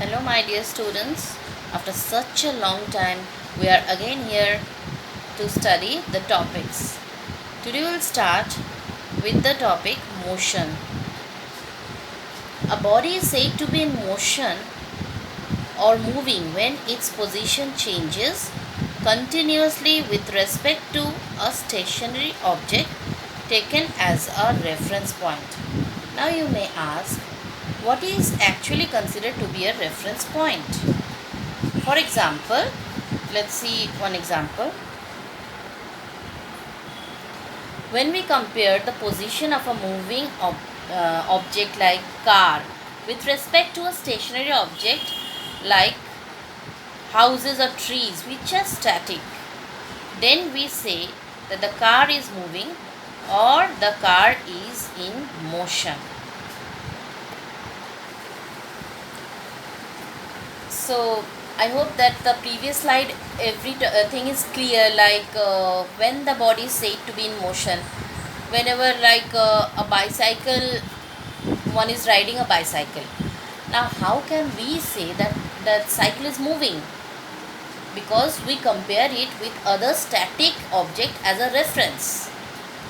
Hello, my dear students. After such a long time, we are again here to study the topics. Today, we'll start with the topic motion. A body is said to be in motion or moving when its position changes continuously with respect to a stationary object taken as a reference point. Now, you may ask, what is actually considered to be a reference point? For example, let's see one example. When we compare the position of a moving object like car with respect to a stationary object like houses or trees which are static, then we say that the car is moving or the car is in motion. So I hope that the previous slide everything is clear, like when the body is said to be in motion, whenever like a bicycle, one is riding a bicycle. Now how can we say that that cycle is moving? Because we compare it with other static object as a reference,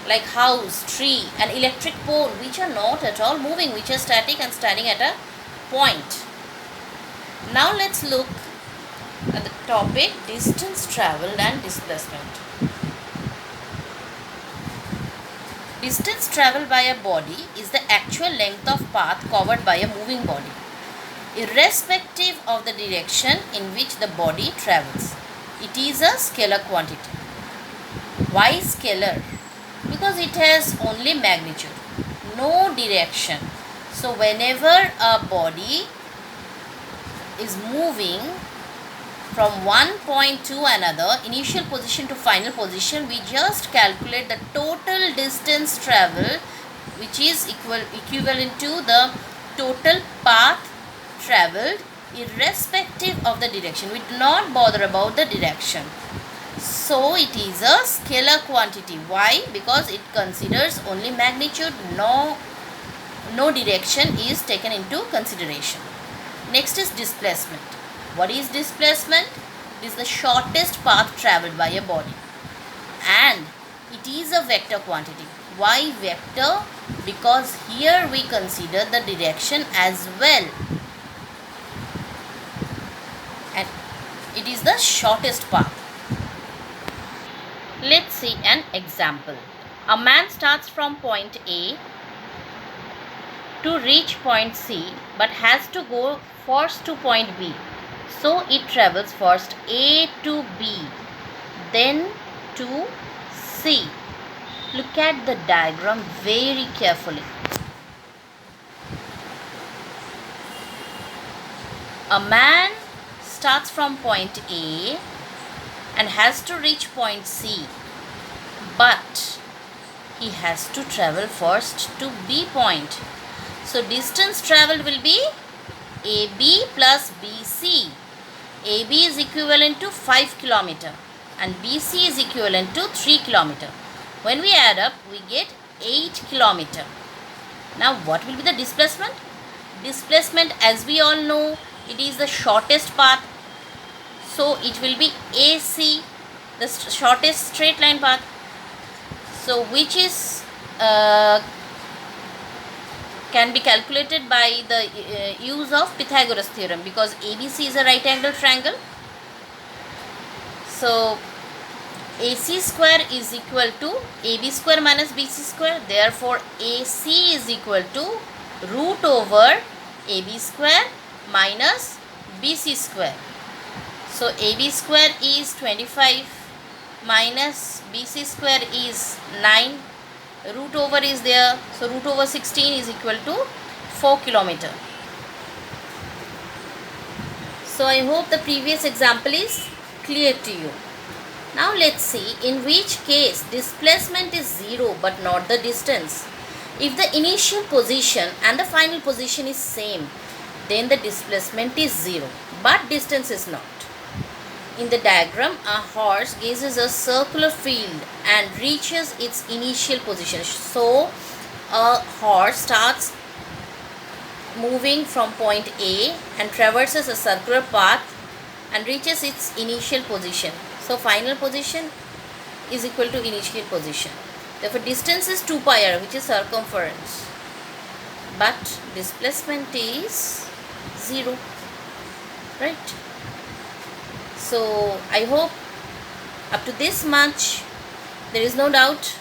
like house, tree and electric pole, which are not at all moving, which are static and standing at a point. Now let's look at the topic distance traveled and displacement. Distance traveled by a body is the actual length of path covered by a moving body, irrespective of the direction in which the body travels. It is a scalar quantity. Why scalar? Because it has only magnitude, no direction. So whenever a body is moving from one point to another, initial position to final position, we just calculate the total distance traveled, which is equivalent to the total path traveled irrespective of the direction. We do not bother about the direction. So it is a scalar quantity. Why? Because it considers only magnitude, no direction is taken into consideration. Next is displacement. What is displacement? It is the shortest path traveled by a body, and it is a vector quantity. Why vector? Because here we consider the direction as well, and it is the shortest path. Let's see an example. A man starts from point A to reach point C but has to go first to point B. So it travels first A to B, then to C. Look at the diagram very carefully. A man starts from point A and has to reach point C, but he has to travel first to B point. So distance traveled will be AB plus BC. AB is equivalent to 5 km and BC is equivalent to 3 km. When we add up, we get 8 km. Now what will be the displacement? Displacement, as we all know, it is the shortest path. So it will be AC, the shortest straight line path. So which is can be calculated by the use of Pythagoras theorem, because ABC is a right angle triangle. So AC square is equal to AB square minus BC square. Therefore AC is equal to root over AB square minus BC square. So AB square is 25 minus BC square is 9. Root over is there, so root over 16 is equal to 4 km. So I hope the previous example is clear to you. Now let's see in which case displacement is 0 but not the distance. If the initial position and the final position is same, then the displacement is 0 but distance is not. In the diagram, a horse gazes a circular field and reaches its initial position. So a horse starts moving from point A and traverses a circular path and reaches its initial position. So final position is equal to initial position. Therefore distance is 2 pi r, which is circumference, but displacement is 0, right? So I hope up to this much there is no doubt